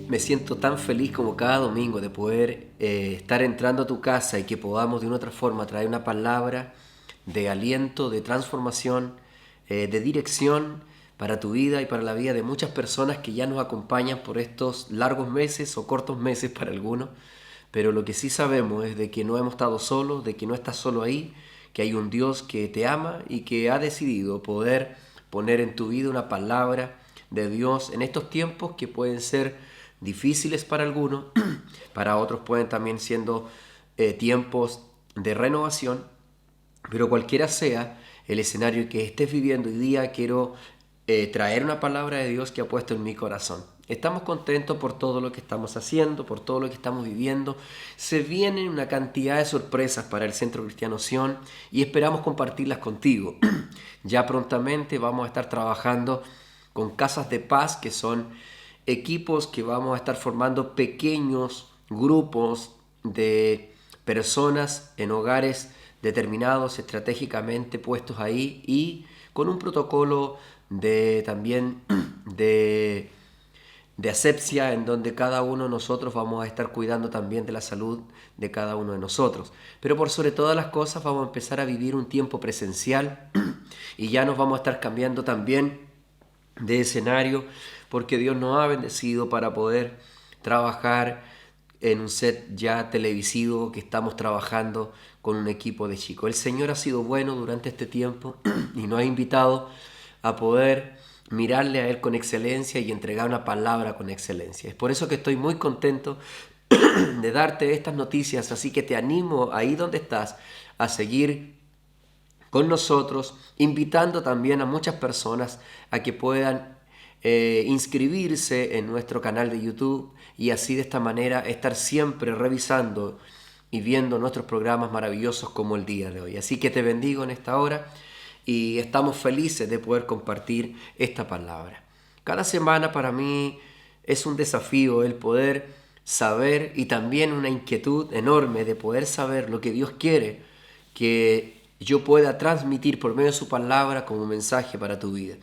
Me siento tan feliz como cada domingo de poder estar entrando a tu casa y que podamos de una otra forma traer una palabra de aliento, de transformación, de dirección para tu vida y para la vida de muchas personas que ya nos acompañan por estos largos meses o cortos meses para algunos. Pero lo que sí sabemos es de que no hemos estado solos, de que no estás solo ahí, que hay un Dios que te ama y que ha decidido poder poner en tu vida una palabra de Dios en estos tiempos que pueden ser difíciles para algunos, para otros pueden también siendo tiempos de renovación, pero cualquiera sea el escenario que estés viviendo hoy día, quiero traer una palabra de Dios que ha puesto en mi corazón. Estamos contentos por todo lo que estamos haciendo, por todo lo que estamos viviendo. Se vienen una cantidad de sorpresas para el Centro Cristiano Sion y esperamos compartirlas contigo. Ya prontamente vamos a estar trabajando con Casas de Paz, que son equipos que vamos a estar formando pequeños grupos de personas en hogares determinados, estratégicamente puestos ahí y con un protocolo de también de asepsia en donde cada uno de nosotros vamos a estar cuidando también de la salud de cada uno de nosotros. Pero por sobre todas las cosas vamos a empezar a vivir un tiempo presencial y ya nos vamos a estar cambiando también de escenario porque Dios nos ha bendecido para poder trabajar en un set ya televisivo que estamos trabajando con un equipo de chicos. El Señor ha sido bueno durante este tiempo y nos ha invitado a poder mirarle a Él con excelencia y entregar una palabra con excelencia. Es por eso que estoy muy contento de darte estas noticias, así que te animo ahí donde estás a seguir con nosotros, invitando también a muchas personas a que puedan inscribirse en nuestro canal de YouTube y así de esta manera estar siempre revisando y viendo nuestros programas maravillosos como el día de hoy. Así que te bendigo en esta hora y estamos felices de poder compartir esta palabra. Cada semana para mí es un desafío el poder saber y también una inquietud enorme de poder saber lo que Dios quiere que yo pueda transmitir por medio de su palabra como mensaje para tu vida.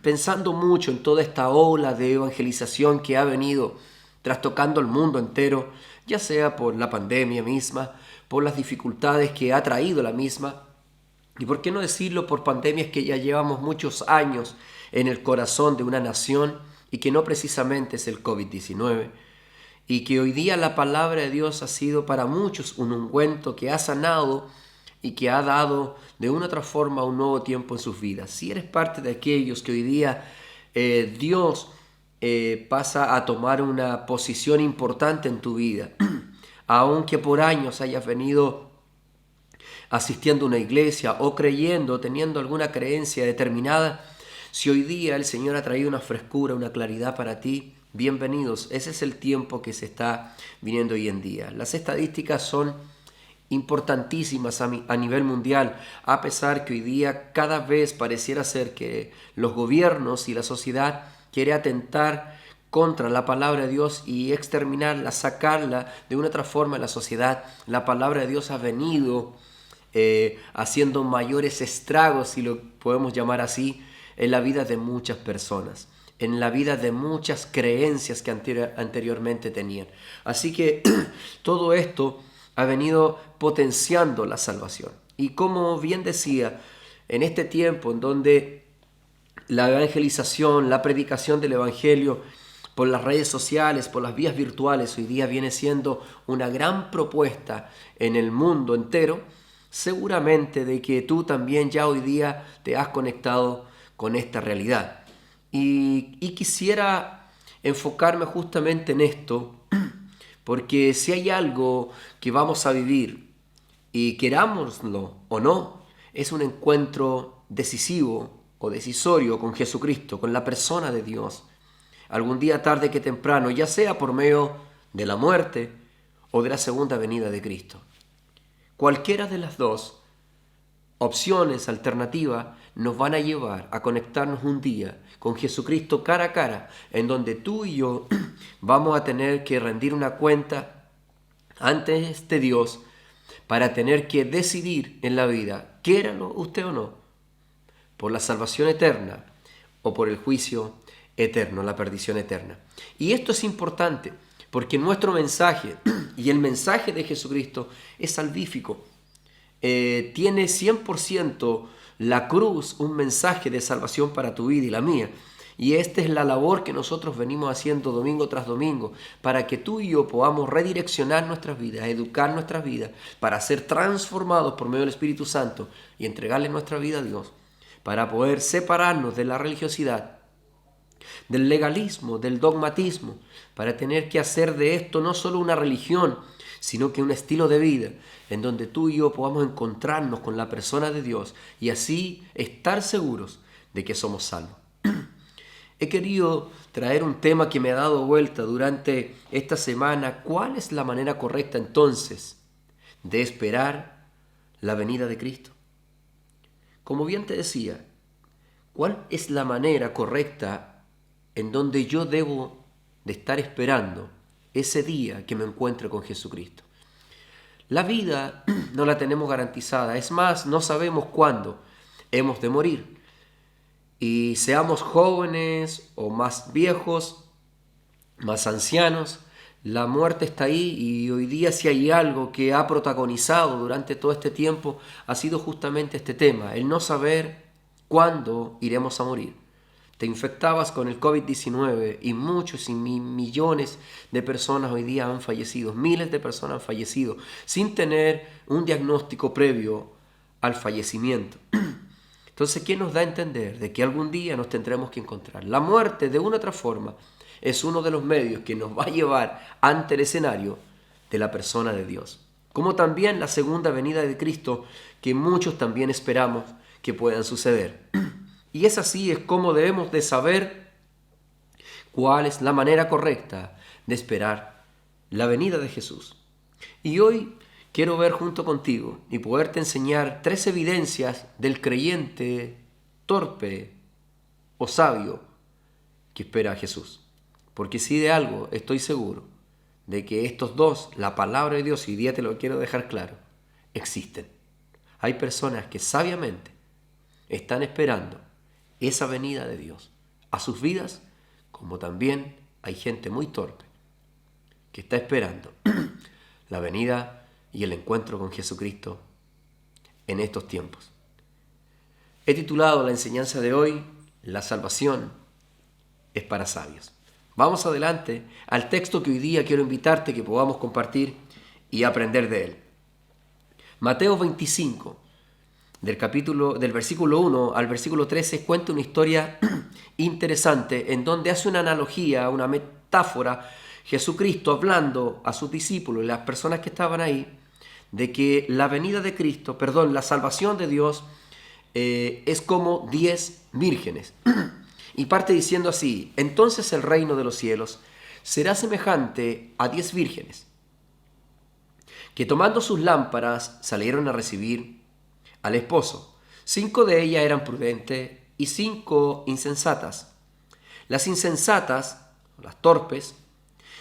Pensando mucho en toda esta ola de evangelización que ha venido trastocando el mundo entero, ya sea por la pandemia misma, por las dificultades que ha traído la misma, y por qué no decirlo por pandemias que ya llevamos muchos años en el corazón de una nación y que no precisamente es el COVID-19, y que hoy día la palabra de Dios ha sido para muchos un ungüento que ha sanado y que ha dado de una u otra forma un nuevo tiempo en sus vidas. Si eres parte de aquellos que hoy día Dios pasa a tomar una posición importante en tu vida, aunque por años hayas venido asistiendo a una iglesia o creyendo, teniendo alguna creencia determinada, si hoy día el Señor ha traído una frescura, una claridad para ti, bienvenidos. Ese es el tiempo que se está viniendo hoy en día. Las estadísticas son importantísimas a nivel mundial, a pesar que hoy día cada vez pareciera ser que los gobiernos y la sociedad quiere atentar contra la palabra de Dios y exterminarla, sacarla de una otra forma de la sociedad. La palabra de Dios ha venido haciendo mayores estragos, si lo podemos llamar así, en la vida de muchas personas, en la vida de muchas creencias que anteriormente tenían. Así que todo esto ha venido potenciando la salvación. Y como bien decía, en este tiempo en donde la evangelización, la predicación del evangelio por las redes sociales, por las vías virtuales, hoy día viene siendo una gran propuesta en el mundo entero, seguramente de que tú también ya hoy día te has conectado con esta realidad. Y quisiera enfocarme justamente en esto, porque si hay algo que vamos a vivir, y querámoslo o no, es un encuentro decisivo o decisorio con Jesucristo, con la persona de Dios. Algún día tarde que temprano, ya sea por medio de la muerte o de la segunda venida de Cristo. Cualquiera de las dos opciones alternativas nos van a llevar a conectarnos un día con Jesucristo cara a cara, en donde tú y yo vamos a tener que rendir una cuenta ante este Dios para tener que decidir en la vida, quiéralo usted o no, por la salvación eterna o por el juicio eterno, la perdición eterna. Y esto es importante porque nuestro mensaje y el mensaje de Jesucristo es salvífico. Tiene 100% la cruz un mensaje de salvación para tu vida y la mía. Y esta es la labor que nosotros venimos haciendo domingo tras domingo, para que tú y yo podamos redireccionar nuestras vidas, educar nuestras vidas, para ser transformados por medio del Espíritu Santo y entregarle nuestra vida a Dios, para poder separarnos de la religiosidad, del legalismo, del dogmatismo, para tener que hacer de esto no solo una religión, sino que un estilo de vida en donde tú y yo podamos encontrarnos con la persona de Dios y así estar seguros de que somos salvos. He querido traer un tema que me ha dado vuelta durante esta semana. ¿Cuál es la manera correcta entonces de esperar la venida de Cristo? Como bien te decía, ¿cuál es la manera correcta en donde yo debo de estar esperando ese día que me encuentre con Jesucristo? La vida no la tenemos garantizada, es más, no sabemos cuándo hemos de morir. Y seamos jóvenes o más viejos, más ancianos, la muerte está ahí y hoy día si hay algo que ha protagonizado durante todo este tiempo ha sido justamente este tema, el no saber cuándo iremos a morir. Te infectabas con el COVID-19 y muchos y millones de personas hoy día han fallecido, miles de personas han fallecido sin tener un diagnóstico previo al fallecimiento. Entonces, ¿qué nos da a entender de que algún día nos tendremos que encontrar? La muerte, de una u otra forma, es uno de los medios que nos va a llevar ante el escenario de la persona de Dios. Como también la segunda venida de Cristo, que muchos también esperamos que puedan suceder. Y es así, es como debemos de saber cuál es la manera correcta de esperar la venida de Jesús. Y hoy quiero ver junto contigo y poderte enseñar 3 evidencias del creyente torpe o sabio que espera a Jesús. Porque si de algo estoy seguro, de que estos dos, la palabra de Dios, y hoy día te lo quiero dejar claro, existen. Hay personas que sabiamente están esperando esa venida de Dios a sus vidas, como también hay gente muy torpe que está esperando la venida y el encuentro con Jesucristo en estos tiempos. He titulado la enseñanza de hoy, La salvación es para sabios. Vamos adelante al texto que hoy día quiero invitarte que podamos compartir y aprender de él. Mateo 25, del versículo 1 al versículo 13, cuenta una historia interesante en donde hace una analogía, una metáfora, Jesucristo hablando a sus discípulos y las personas que estaban ahí, de que la venida de Cristo, la salvación de Dios es como 10 vírgenes. Y parte diciendo así: entonces el reino de los cielos será semejante a 10 vírgenes, que tomando sus lámparas salieron a recibir al esposo. 5 de ellas eran prudentes y 5 insensatas. Las insensatas, las torpes,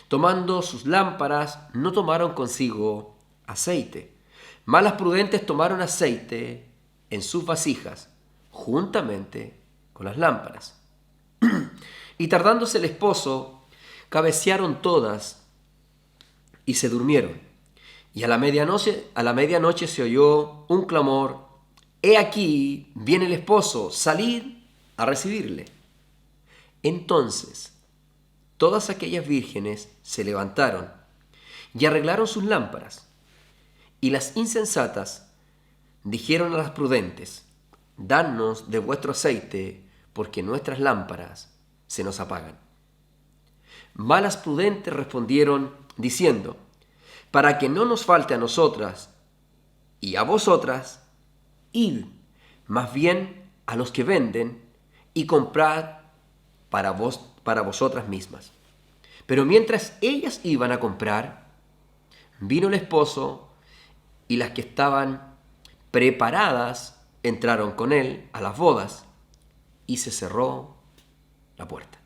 tomando sus lámparas, no tomaron consigo aceite. Mas las prudentes tomaron aceite en sus vasijas, juntamente con las lámparas. Y tardándose el esposo, cabecearon todas y se durmieron. Y a la medianoche se oyó un clamor: «He aquí, viene el esposo, salid a recibirle». Entonces todas aquellas vírgenes se levantaron y arreglaron sus lámparas. Y las insensatas dijeron a las prudentes: «Danos de vuestro aceite, porque nuestras lámparas se nos apagan». Mas las prudentes respondieron diciendo: «Para que no nos falte a nosotras y a vosotras, id más bien a los que venden y comprad para vosotras mismas». Pero mientras ellas iban a comprar, vino el esposo, y las que estaban preparadas entraron con él a las bodas, y se cerró la puerta.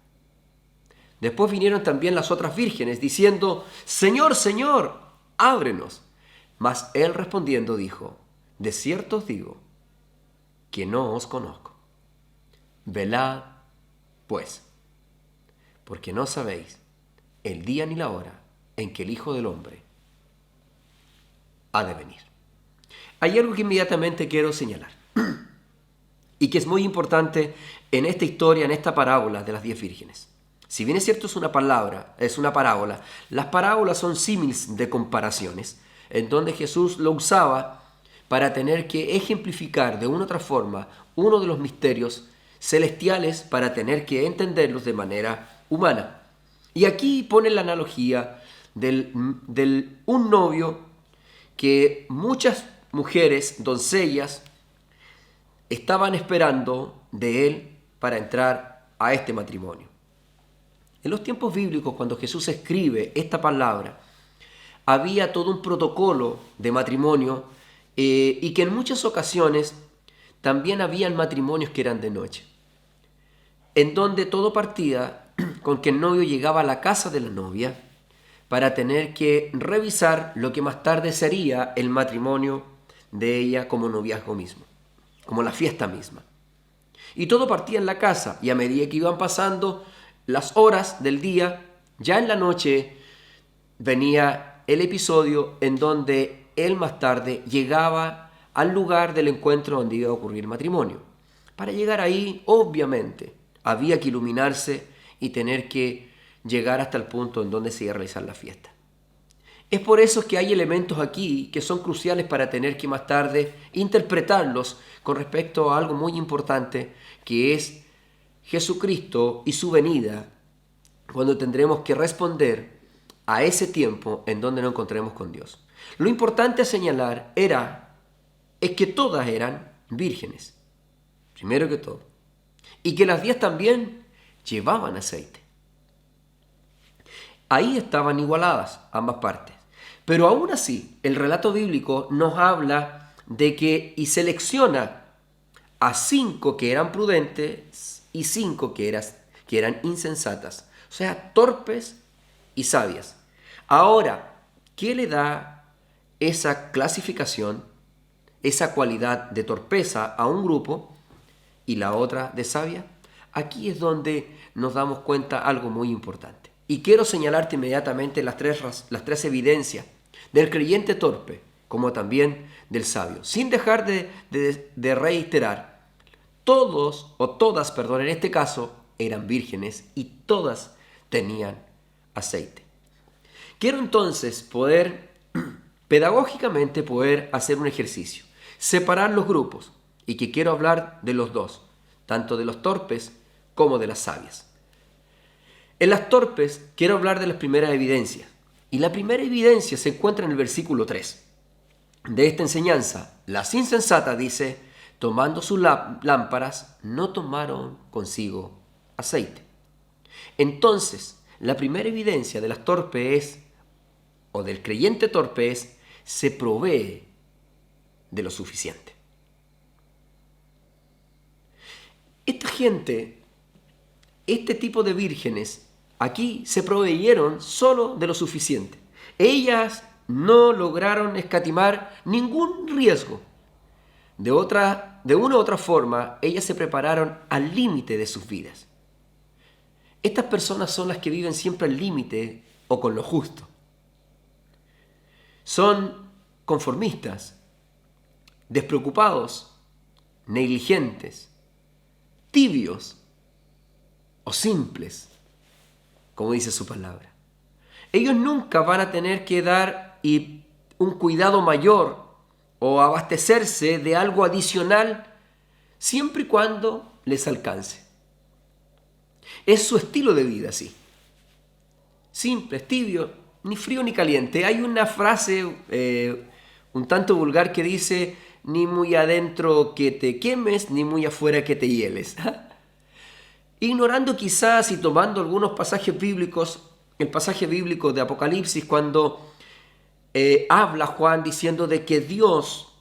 Después vinieron también las otras vírgenes, diciendo: «Señor, Señor, ábrenos». Mas él respondiendo dijo: «De cierto os digo que no os conozco. Velad, pues, porque no sabéis el día ni la hora en que el Hijo del Hombre ha de venir. Hay algo que inmediatamente quiero señalar y que es muy importante en esta historia, en esta parábola de las 10 vírgenes. Si bien es cierto es una parábola, las parábolas son símiles de comparaciones, en donde Jesús lo usaba para tener que ejemplificar de una u otra forma uno de los misterios celestiales para tener que entenderlos de manera humana. Y aquí pone la analogía del un novio que muchas mujeres, doncellas, estaban esperando de él para entrar a este matrimonio. En los tiempos bíblicos, cuando Jesús escribe esta palabra, había todo un protocolo de matrimonio y que en muchas ocasiones también habían matrimonios que eran de noche, en donde todo partía con que el novio llegaba a la casa de la novia para tener que revisar lo que más tarde sería el matrimonio de ella como noviazgo mismo, como la fiesta misma. Y todo partía en la casa, y a medida que iban pasando las horas del día, ya en la noche venía el episodio en donde él más tarde llegaba al lugar del encuentro donde iba a ocurrir el matrimonio. Para llegar ahí, obviamente, había que iluminarse y tener que llegar hasta el punto en donde se iba a realizar la fiesta. Es por eso que hay elementos aquí que son cruciales para tener que más tarde interpretarlos con respecto a algo muy importante, que es Jesucristo y su venida, cuando tendremos que responder a ese tiempo en donde nos encontremos con Dios. Lo importante a señalar es que todas eran vírgenes, primero que todo, y que las 10 también llevaban aceite. Ahí estaban igualadas ambas partes. Pero aún así, el relato bíblico nos habla de que y selecciona a 5 que eran prudentes y 5 que eran insensatas, o sea, torpes y sabias. Ahora, ¿qué le da esa clasificación, esa cualidad de torpeza a un grupo y la otra de sabia? Aquí es donde nos damos cuenta algo muy importante. Y quiero señalarte inmediatamente las tres evidencias del creyente torpe, como también del sabio, sin dejar de reiterar. Todos, o todas, perdón, en este caso, eran vírgenes y todas tenían aceite. Quiero entonces pedagógicamente poder hacer un ejercicio, separar los grupos, y que quiero hablar de los dos, tanto de los torpes como de las sabias. En las torpes quiero hablar de las primeras evidencias, y la primera evidencia se encuentra en el versículo 3 de esta enseñanza. Las insensatas, dice, tomando sus lámparas, no tomaron consigo aceite. Entonces, la primera evidencia de las torpes o del creyente torpe es, se provee de lo suficiente. Esta gente, este tipo de vírgenes, aquí se proveyeron solo de lo suficiente. Ellas no lograron escatimar ningún riesgo. De una u otra forma, ellas se prepararon al límite de sus vidas. Estas personas son las que viven siempre al límite o con lo justo. Son conformistas, despreocupados, negligentes, tibios o simples, como dice su palabra. Ellos nunca van a tener que dar un cuidado mayor o abastecerse de algo adicional siempre y cuando les alcance. Es su estilo de vida así. Simple, tibio, ni frío ni caliente. Hay una frase un tanto vulgar que dice: ni muy adentro que te quemes, ni muy afuera que te hieles. Ignorando quizás y tomando algunos pasajes bíblicos, el pasaje bíblico de Apocalipsis, cuando habla Juan diciendo de que Dios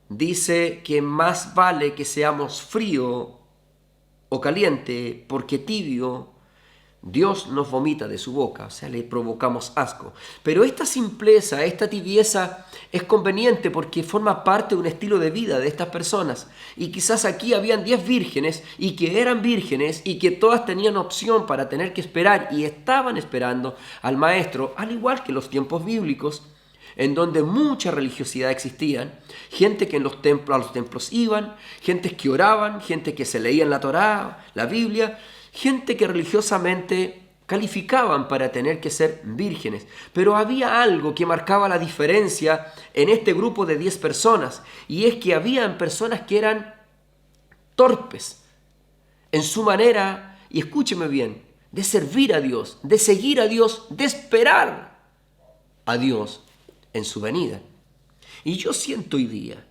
dice que más vale que seamos frío o caliente, porque tibio Dios nos vomita de su boca, o sea, le provocamos asco. Pero esta simpleza, esta tibieza es conveniente porque forma parte de un estilo de vida de estas personas. Y quizás aquí habían 10 vírgenes y que eran vírgenes y que todas tenían opción para tener que esperar y estaban esperando al maestro, al igual que los tiempos bíblicos, en donde mucha religiosidad existía, gente que a los templos iban, gente que oraban, gente que se leían la Torá, la Biblia, gente que religiosamente calificaban para tener que ser vírgenes. Pero había algo que marcaba la diferencia en este grupo de 10 personas, y es que habían personas que eran torpes en su manera, y escúcheme bien, de servir a Dios, de seguir a Dios, de esperar a Dios en su venida. Y yo siento hoy día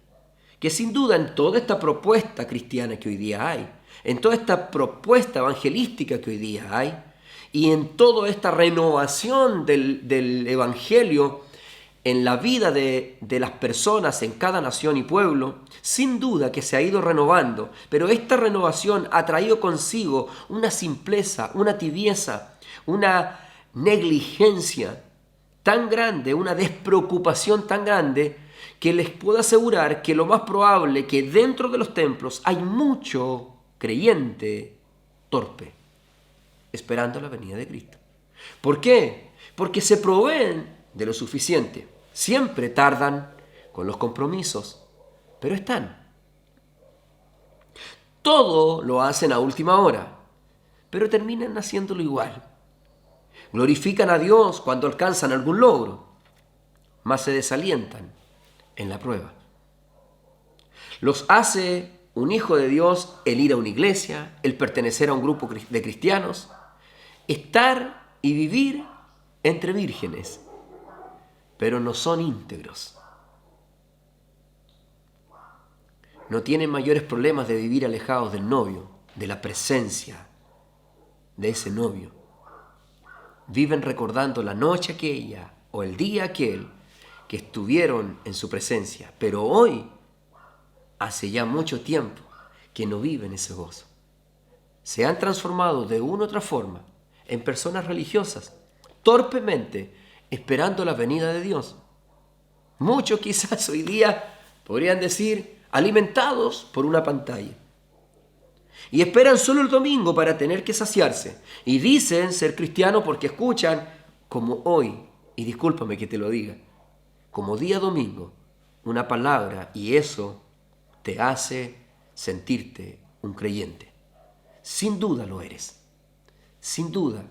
que sin duda en toda esta propuesta cristiana que hoy día hay, en toda esta propuesta evangelística que hoy día hay, y en toda esta renovación del evangelio en la vida de las personas en cada nación y pueblo, sin duda que se ha ido renovando, pero esta renovación ha traído consigo una simpleza, una tibieza, una negligencia tan grande, una despreocupación tan grande, que les puedo asegurar que lo más probable que dentro de los templos hay mucho creyente torpe, esperando la venida de Cristo. ¿Por qué? Porque se proveen de lo suficiente. Siempre tardan con los compromisos, pero están. Todo lo hacen a última hora, pero terminan haciéndolo igual. Glorifican a Dios cuando alcanzan algún logro, mas se desalientan en la prueba. Los hace un hijo de Dios el ir a una iglesia, el pertenecer a un grupo de cristianos, estar y vivir entre vírgenes, pero no son íntegros. No tienen mayores problemas de vivir alejados del novio, de la presencia de ese novio. Viven recordando la noche aquella o el día aquel que estuvieron en su presencia, pero hoy hace ya mucho tiempo que no viven ese gozo. Se han transformado de una u otra forma en personas religiosas, torpemente esperando la venida de Dios. Muchos quizás hoy día podrían decir alimentados por una pantalla. Y esperan solo el domingo para tener que saciarse. Y dicen ser cristianos porque escuchan, como hoy, y discúlpame que te lo diga, como día domingo, una palabra, y eso te hace sentirte un creyente. Sin duda lo eres. Sin duda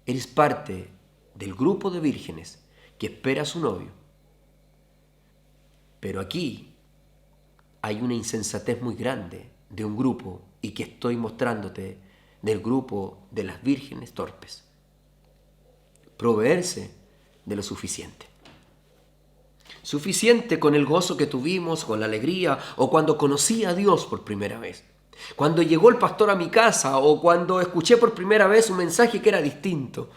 eres parte del grupo de vírgenes que espera a su novio. Pero aquí hay una insensatez muy grande de un grupo, y que estoy mostrándote, del grupo de las vírgenes torpes. Proveerse de lo suficiente. Suficiente con el gozo que tuvimos, con la alegría, o cuando conocí a Dios por primera vez. Cuando llegó el pastor a mi casa, o cuando escuché por primera vez un mensaje que era distinto.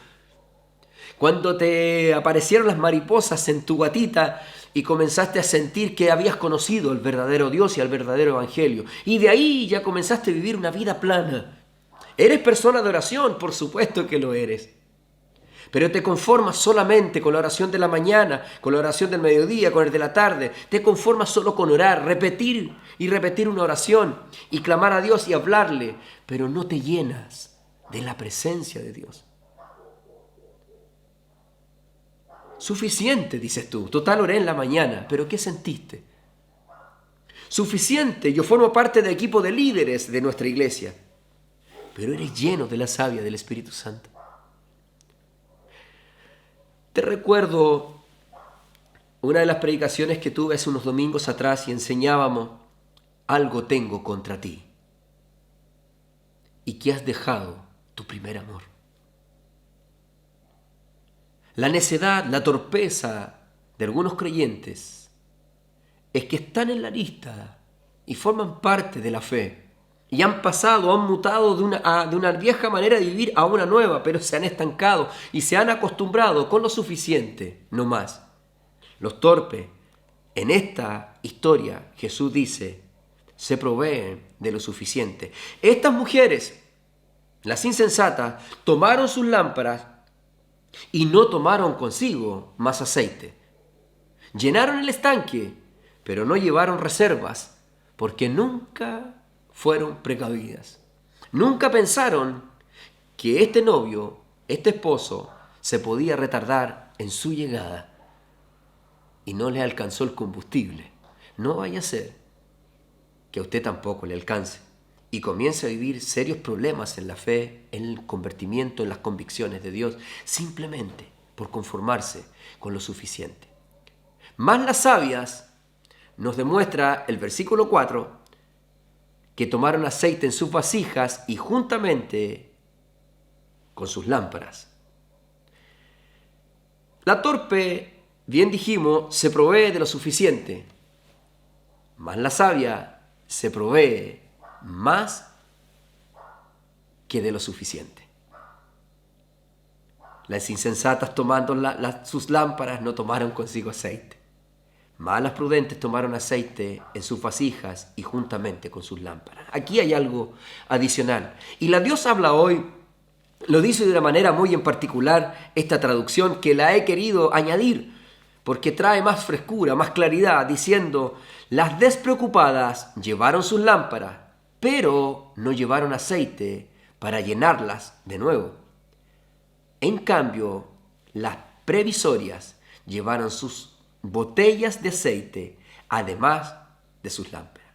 Cuando te aparecieron las mariposas en tu guatita y comenzaste a sentir que habías conocido al verdadero Dios y al verdadero Evangelio. Y de ahí ya comenzaste a vivir una vida plana. ¿Eres persona de oración? Por supuesto que lo eres. Pero te conformas solamente con la oración de la mañana, con la oración del mediodía, con el de la tarde. Te conformas solo con orar, repetir y repetir una oración y clamar a Dios y hablarle, pero no te llenas de la presencia de Dios. Suficiente, dices tú. Total, oré en la mañana. ¿Pero qué sentiste? Suficiente. Yo formo parte del equipo de líderes de nuestra iglesia. Pero eres lleno de la savia del Espíritu Santo. Te recuerdo una de las predicaciones que tuve hace unos domingos atrás y enseñábamos: algo tengo contra ti, y que has dejado tu primer amor. La necedad, la torpeza de algunos creyentes es que están en la lista y forman parte de la fe y han pasado, han mutado de una vieja manera de vivir a una nueva, pero se han estancado y se han acostumbrado con lo suficiente, no más. Los torpes, en esta historia, Jesús dice, se proveen de lo suficiente. Estas mujeres Las insensatas tomaron sus lámparas y no tomaron consigo más aceite. Llenaron el estanque, pero no llevaron reservas, porque nunca fueron precavidas. Nunca pensaron que este novio, este esposo, se podía retardar en su llegada y no le alcanzó el combustible. No vaya a ser que a usted tampoco le alcance y comience a vivir serios problemas en la fe, en el convertimiento, en las convicciones de Dios, simplemente por conformarse con lo suficiente. Más las sabias, nos demuestra el versículo 4, que tomaron aceite en sus vasijas y juntamente con sus lámparas. La torpe, bien dijimos, se provee de lo suficiente, mas la sabia se provee más que de lo suficiente. Las insensatas tomando sus lámparas no tomaron consigo aceite, mas las prudentes tomaron aceite en sus vasijas y juntamente con sus lámparas. Aquí hay algo adicional. Y la Dios habla hoy, lo dice de una manera muy en particular, esta traducción que la he querido añadir, porque trae más frescura, más claridad, diciendo: las despreocupadas llevaron sus lámparas, pero no llevaron aceite para llenarlas de nuevo. En cambio, las previsorias llevaron sus botellas de aceite, además de sus lámparas.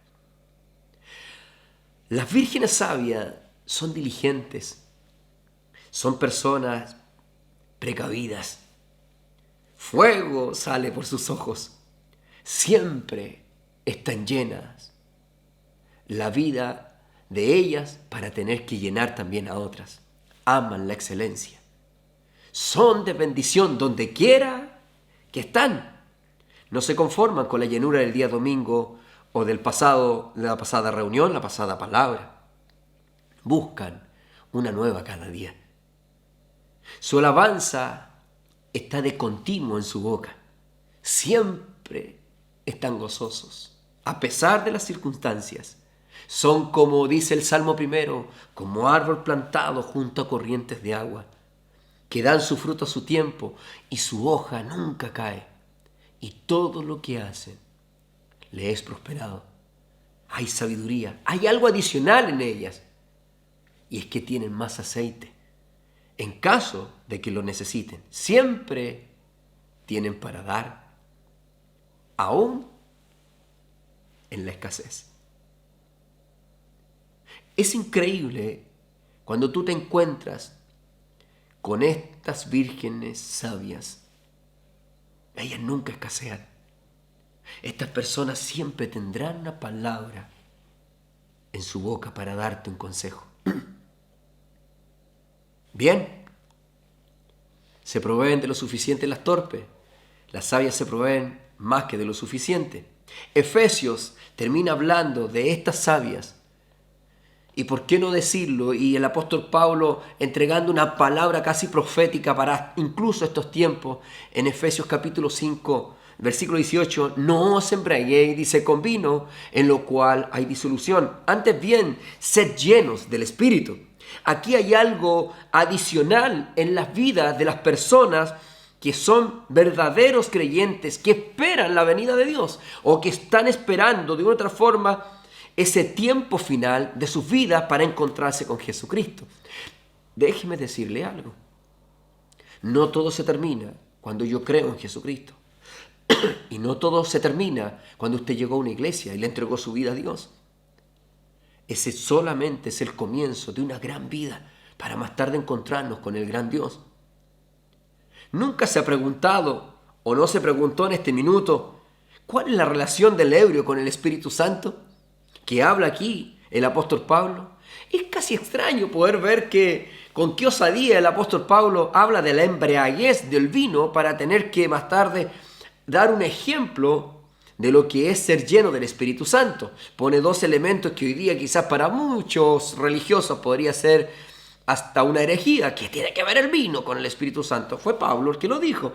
Las vírgenes sabias son diligentes, son personas precavidas. Fuego sale por sus ojos, siempre están llenas la vida de ellas para tener que llenar también a otras. Aman la excelencia. Son de bendición donde quiera que están. No se conforman con la llenura del día domingo o de la pasada reunión, la pasada palabra. Buscan una nueva cada día. Su alabanza está de continuo en su boca. Siempre están gozosos, a pesar de las circunstancias. Son, como dice el Salmo 1, como árbol plantado junto a corrientes de agua, que dan su fruto a su tiempo y su hoja nunca cae. Y todo lo que hacen le es prosperado. Hay sabiduría, hay algo adicional en ellas. Y es que tienen más aceite. En caso de que lo necesiten, siempre tienen para dar, aún en la escasez. Es increíble cuando tú te encuentras con estas vírgenes sabias. Ellas nunca escasean. Estas personas siempre tendrán una palabra en su boca para darte un consejo. Bien, se proveen de lo suficiente las torpes. Las sabias se proveen más que de lo suficiente. Efesios termina hablando de estas sabias. Y por qué no decirlo, y el apóstol Pablo entregando una palabra casi profética para incluso estos tiempos, en Efesios capítulo 5, versículo 18, no os embriaguéis, dice, con vino, en lo cual hay disolución. Antes bien, sed llenos del Espíritu. Aquí hay algo adicional en las vidas de las personas que son verdaderos creyentes, que esperan la venida de Dios, o que están esperando de una otra forma ese tiempo final de sus vidas para encontrarse con Jesucristo. Déjeme decirle algo. No todo se termina cuando yo creo en Jesucristo. Y no todo se termina cuando usted llegó a una iglesia y le entregó su vida a Dios. Ese solamente es el comienzo de una gran vida para más tarde encontrarnos con el gran Dios. ¿Nunca se ha preguntado o no se preguntó en este minuto cuál es la relación del ebrio con el Espíritu Santo que habla aquí el apóstol Pablo? Es casi extraño poder ver con qué osadía el apóstol Pablo habla de la embriaguez del vino para tener que más tarde dar un ejemplo de lo que es ser lleno del Espíritu Santo. Pone dos elementos que hoy día quizás para muchos religiosos podría ser hasta una herejía. ¿Qué tiene que ver el vino con el Espíritu Santo? Fue Pablo el que lo dijo.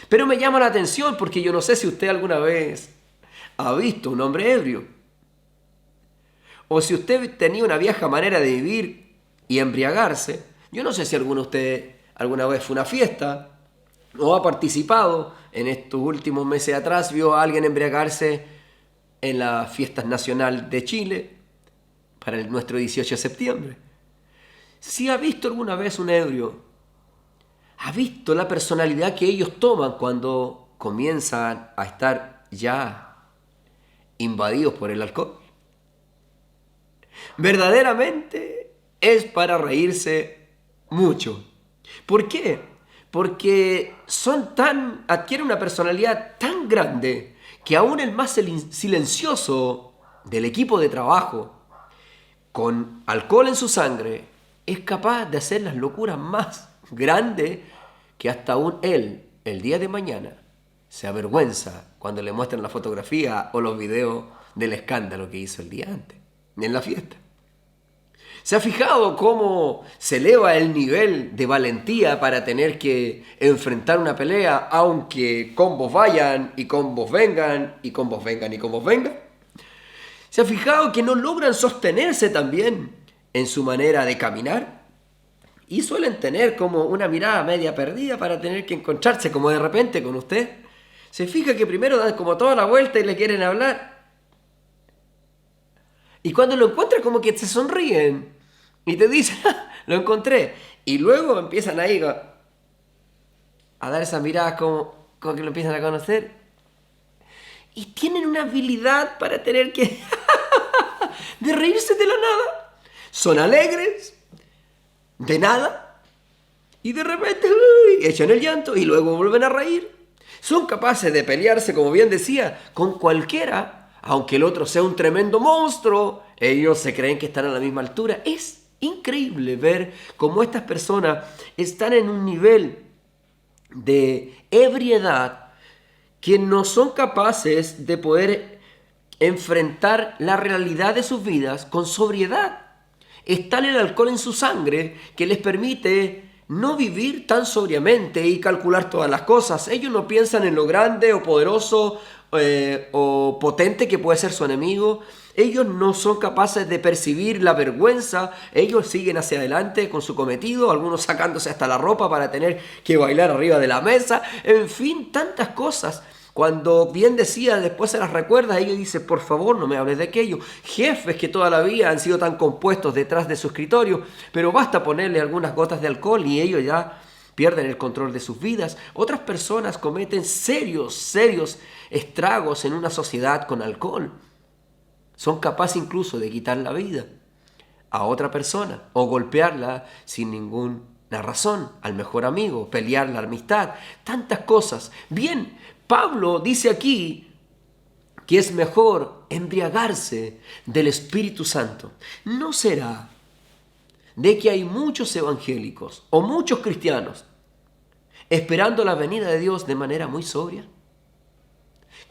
Pero me llama la atención porque yo no sé si usted alguna vez ha visto un hombre ebrio. O si usted tenía una vieja manera de vivir y embriagarse. Yo no sé si alguno de ustedes alguna vez fue a una fiesta o ha participado en estos últimos meses atrás, vio a alguien embriagarse en las fiestas nacionales de Chile para nuestro 18 de septiembre. Si ha visto alguna vez un ebrio, ha visto la personalidad que ellos toman cuando comienzan a estar ya invadidos por el alcohol. Verdaderamente es para reírse mucho. ¿Por qué? Porque adquieren una personalidad tan grande que aún el más silencioso del equipo de trabajo, con alcohol en su sangre, es capaz de hacer las locuras más grandes que hasta aún él, el día de mañana, se avergüenza cuando le muestran la fotografía o los videos del escándalo que hizo el día antes, en la fiesta. ¿Se ha fijado cómo se eleva el nivel de valentía para tener que enfrentar una pelea, aunque combos vayan y combos vengan y combos vengan y combos vengan? ¿Se ha fijado que no logran sostenerse también en su manera de caminar? Y suelen tener como una mirada media perdida para tener que encontrarse como de repente con usted. Se fija que primero dan como toda la vuelta y le quieren hablar. Y cuando lo encuentran como que se sonríen y te dicen, lo encontré. Y luego empiezan ahí a dar esas miradas como que lo empiezan a conocer. Y tienen una habilidad para tener que de reírse de la nada. Son alegres, de nada, y de repente echan el llanto y luego vuelven a reír. Son capaces de pelearse, como bien decía, con cualquiera, aunque el otro sea un tremendo monstruo. Ellos se creen que están a la misma altura. Es increíble ver cómo estas personas están en un nivel de ebriedad que no son capaces de poder enfrentar la realidad de sus vidas con sobriedad. Está el alcohol en su sangre que les permite no vivir tan sobriamente y calcular todas las cosas. Ellos no piensan en lo grande o poderoso o potente que puede ser su enemigo. Ellos no son capaces de percibir la vergüenza. Ellos siguen hacia adelante con su cometido, algunos sacándose hasta la ropa para tener que bailar arriba de la mesa. En fin, tantas cosas. Cuando bien decía, después se las recuerda, ellos dicen, por favor, no me hables de aquello. Jefes que toda la vida han sido tan compuestos detrás de su escritorio, pero basta ponerle algunas gotas de alcohol y ellos ya pierden el control de sus vidas. Otras personas cometen serios estragos en una sociedad con alcohol. Son capaces incluso de quitar la vida a otra persona o golpearla sin ninguna razón, al mejor amigo, pelear la amistad, tantas cosas. Bien, Pablo dice aquí que es mejor embriagarse del Espíritu Santo. ¿No será de que hay muchos evangélicos o muchos cristianos esperando la venida de Dios de manera muy sobria?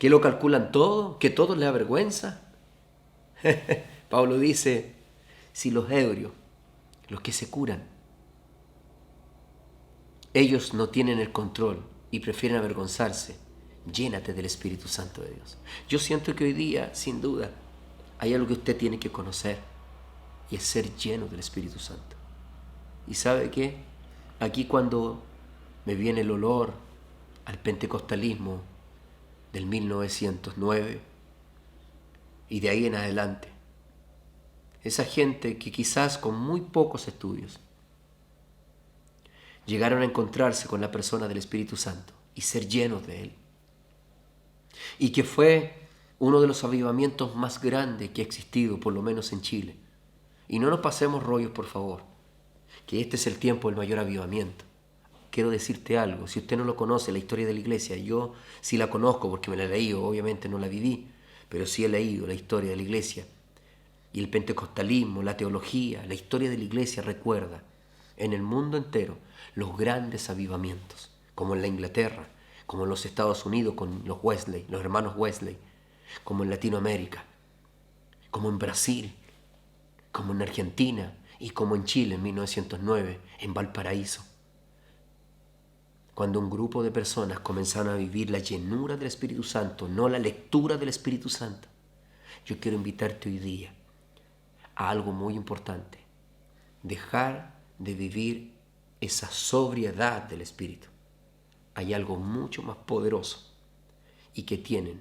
¿Que lo calculan todo? ¿Que todo les avergüenza? Pablo dice, si los ebrios, los que se curan, ellos no tienen el control y prefieren avergonzarse, llénate del Espíritu Santo de Dios. Yo siento que hoy día, sin duda, hay algo que usted tiene que conocer y es ser lleno del Espíritu Santo. ¿Y sabe qué? Aquí cuando me viene el olor al pentecostalismo del 1909 y de ahí en adelante, esa gente que quizás con muy pocos estudios llegaron a encontrarse con la persona del Espíritu Santo y ser llenos de Él. Y que fue uno de los avivamientos más grandes que ha existido, por lo menos en Chile. Y no nos pasemos rollos, por favor, que este es el tiempo del mayor avivamiento. Quiero decirte algo, si usted no lo conoce, la historia de la iglesia, yo sí la conozco porque me la he leído, obviamente no la viví, pero sí he leído la historia de la iglesia. Y el pentecostalismo, la teología, la historia de la iglesia recuerda en el mundo entero los grandes avivamientos, como en la Inglaterra, como en los Estados Unidos con los Wesley, los hermanos Wesley, como en Latinoamérica, como en Brasil, como en Argentina y como en Chile en 1909, en Valparaíso. Cuando un grupo de personas comenzaron a vivir la llenura del Espíritu Santo, no la lectura del Espíritu Santo. Yo quiero invitarte hoy día a algo muy importante. dejar de vivir esa sobriedad del Espíritu. Hay algo mucho más poderoso y que tienen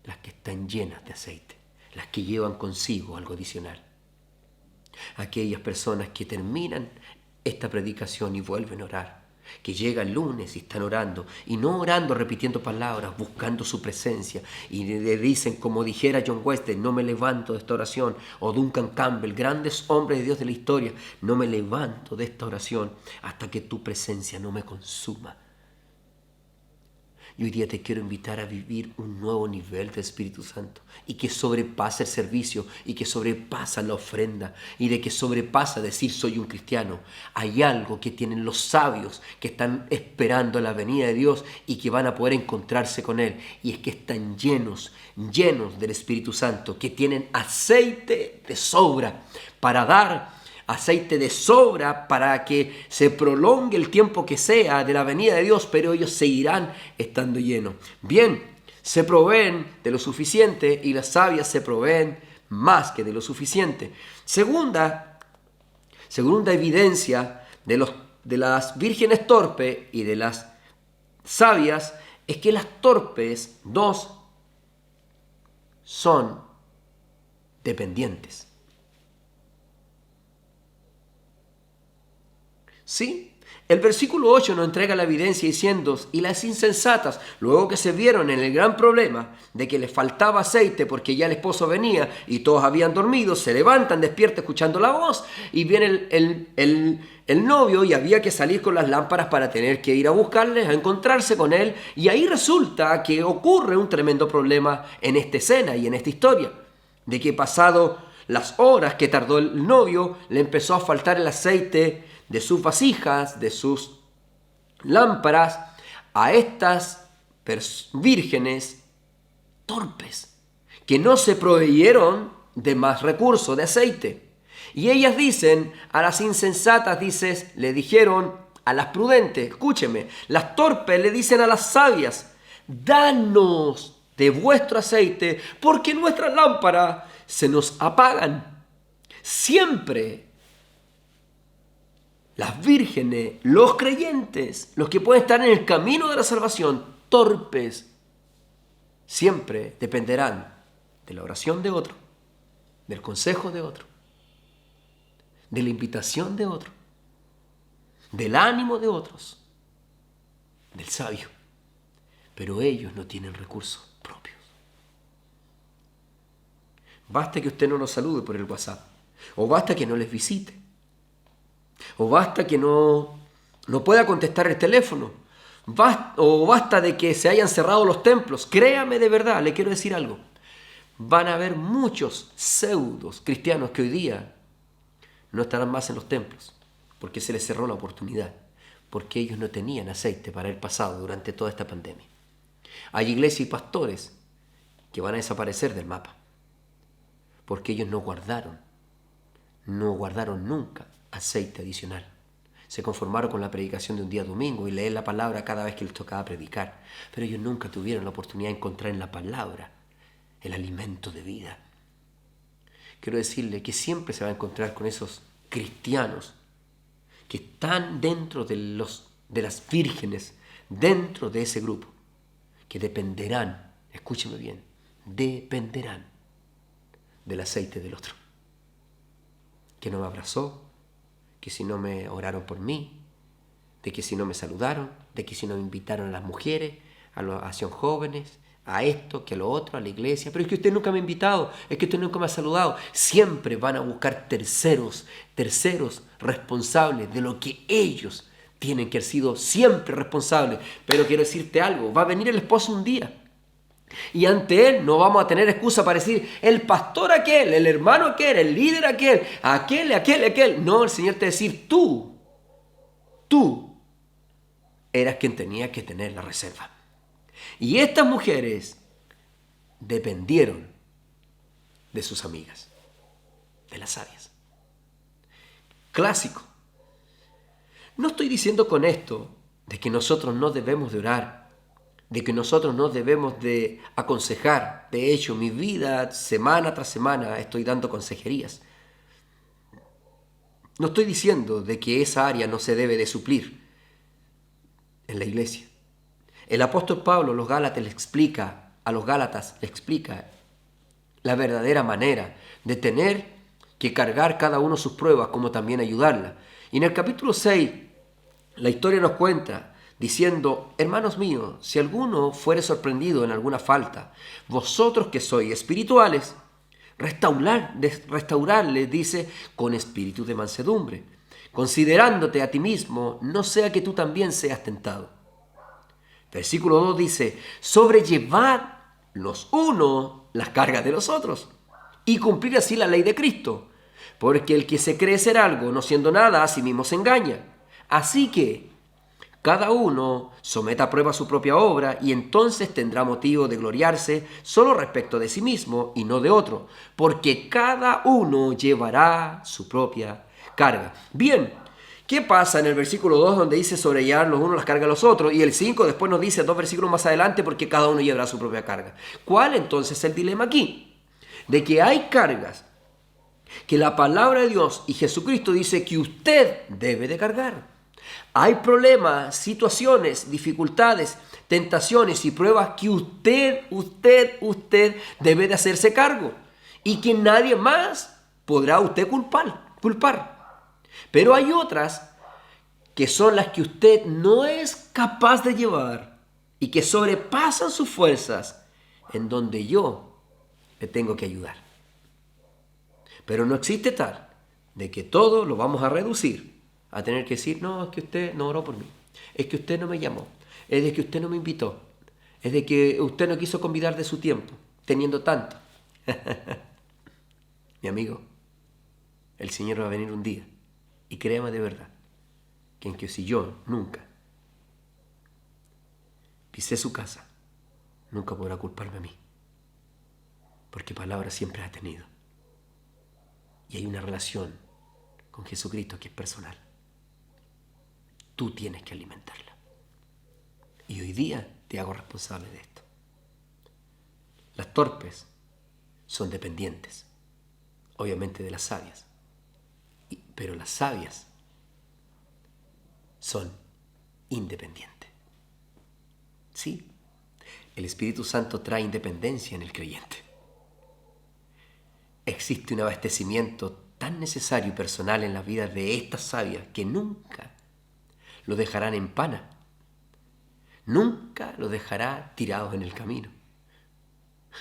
las que están llenas de aceite, las que llevan consigo algo adicional. Aquellas personas que terminan esta predicación y vuelven a orar, que llegan el lunes y están orando, y no orando repitiendo palabras, buscando su presencia, y le dicen, como dijera John Wesley, no me levanto de esta oración, o Duncan Campbell, grandes hombres de Dios de la historia, no me levanto de esta oración hasta que tu presencia no me consuma. Y hoy día te quiero invitar a vivir un nuevo nivel de Espíritu Santo y que sobrepasa el servicio y que sobrepasa la ofrenda y de que sobrepasa decir soy un cristiano. Hay algo que tienen los sabios que están esperando la venida de Dios y que van a poder encontrarse con Él. Y es que están llenos del Espíritu Santo, que tienen aceite de sobra para dar, aceite de sobra para que se prolongue el tiempo que sea de la venida de Dios, pero ellos seguirán estando llenos. Bien, se proveen de lo suficiente y las sabias se proveen más que de lo suficiente. Segunda evidencia de las vírgenes torpes y de las sabias es que las torpes, dos, son dependientes. ¿Sí? El versículo 8 nos entrega la evidencia diciendo, y las insensatas, luego que se vieron en el gran problema de que les faltaba aceite porque ya el esposo venía y todos habían dormido, se levantan, despiertan escuchando la voz y viene el novio y había que salir con las lámparas para tener que ir a buscarles, a encontrarse con él, y ahí resulta que ocurre un tremendo problema en esta escena y en esta historia, de que pasado las horas que tardó el novio, le empezó a faltar el aceite de sus vasijas, de sus lámparas, a estas vírgenes torpes, que no se proveyeron de más recursos, de aceite. Y ellas dicen, a las insensatas, le dijeron a las prudentes, escúcheme, las torpes le dicen a las sabias, danos de vuestro aceite, porque nuestras lámparas se nos apagan. Siempre las vírgenes, los creyentes, los que pueden estar en el camino de la salvación, torpes, siempre dependerán de la oración de otro, del consejo de otro, de la invitación de otro, del ánimo de otros, del sabio. Pero ellos no tienen recursos propios. Basta que usted no los salude por el WhatsApp, o basta que no les visite, o basta que no pueda contestar el teléfono, o basta de que se hayan cerrado los templos. Créame de verdad, le quiero decir algo. Van a haber muchos pseudos cristianos que hoy día no estarán más en los templos, porque se les cerró la oportunidad, porque ellos no tenían aceite para el pasado durante toda esta pandemia. Hay iglesias y pastores que van a desaparecer del mapa, porque ellos no guardaron nunca aceite adicional. Se conformaron con la predicación de un día domingo y leer la palabra cada vez que les tocaba predicar, pero ellos nunca tuvieron la oportunidad de encontrar en la palabra el alimento de vida. Quiero decirle que siempre se va a encontrar con esos cristianos que están dentro de las vírgenes, dentro de ese grupo, que dependerán, escúcheme bien, dependerán del aceite del otro, que no me abrazó, que si no me oraron por mí, de que si no me saludaron, de que si no me invitaron a las mujeres, a los jóvenes, a esto, que a lo otro, a la iglesia. Pero es que usted nunca me ha invitado, es que usted nunca me ha saludado. Siempre van a buscar terceros responsables de lo que ellos tienen que haber sido siempre responsables. Pero quiero decirte algo, va a venir el esposo un día. Y ante él no vamos a tener excusa para decir el pastor aquel, el hermano aquel, el líder aquel. No, el Señor te va a decir tú eras quien tenía que tener la reserva. Y estas mujeres dependieron de sus amigas, de las sabias. Clásico. No estoy diciendo con esto de que nosotros no debemos de orar, de que nosotros no debemos de aconsejar. De hecho, mi vida, semana tras semana, estoy dando consejerías. No estoy diciendo de que esa área no se debe de suplir en la iglesia. El apóstol Pablo a los Gálatas le explica la verdadera manera de tener que cargar cada uno sus pruebas, como también ayudarla. Y en el capítulo 6, la historia nos cuenta diciendo: hermanos míos, si alguno fuere sorprendido en alguna falta, vosotros que sois espirituales, restaurarle, dice, con espíritu de mansedumbre, considerándote a ti mismo, no sea que tú también seas tentado. Versículo 2 dice: sobrellevad los unos las cargas de los otros y cumplir así la ley de Cristo, porque el que se cree ser algo, no siendo nada, a sí mismo se engaña. Así que cada uno someta a prueba su propia obra y entonces tendrá motivo de gloriarse solo respecto de sí mismo y no de otro, porque cada uno llevará su propia carga. Bien, ¿qué pasa en el versículo 2 donde dice sobrellevar los unos las cargas de los otros? Y el 5 después nos dice 2 versículos más adelante, porque cada uno llevará su propia carga. ¿Cuál entonces es el dilema aquí? De que hay cargas que la palabra de Dios y Jesucristo dice que usted debe de cargar. Hay problemas, situaciones, dificultades, tentaciones y pruebas que usted debe de hacerse cargo y que nadie más podrá usted culpar. Pero hay otras que son las que usted no es capaz de llevar y que sobrepasan sus fuerzas, en donde yo le tengo que ayudar. Pero no existe tal de que todo lo vamos a reducir a tener que decir: no, es que usted no oró por mí, es que usted no me llamó, es de que usted no me invitó, es de que usted no quiso convidar de su tiempo, teniendo tanto. Mi amigo, el Señor va a venir un día, y créame de verdad, que si yo nunca pisé su casa, nunca podrá culparme a mí, porque palabra siempre ha tenido. Y hay una relación con Jesucristo que es personal. Tú tienes que alimentarla. Y hoy día te hago responsable de esto. Las torpes son dependientes, obviamente, de las sabias. Pero las sabias son independientes. Sí, el Espíritu Santo trae independencia en el creyente. Existe un abastecimiento tan necesario y personal en la vida de estas sabias que nunca lo dejarán en pana. Nunca lo dejará tirados en el camino.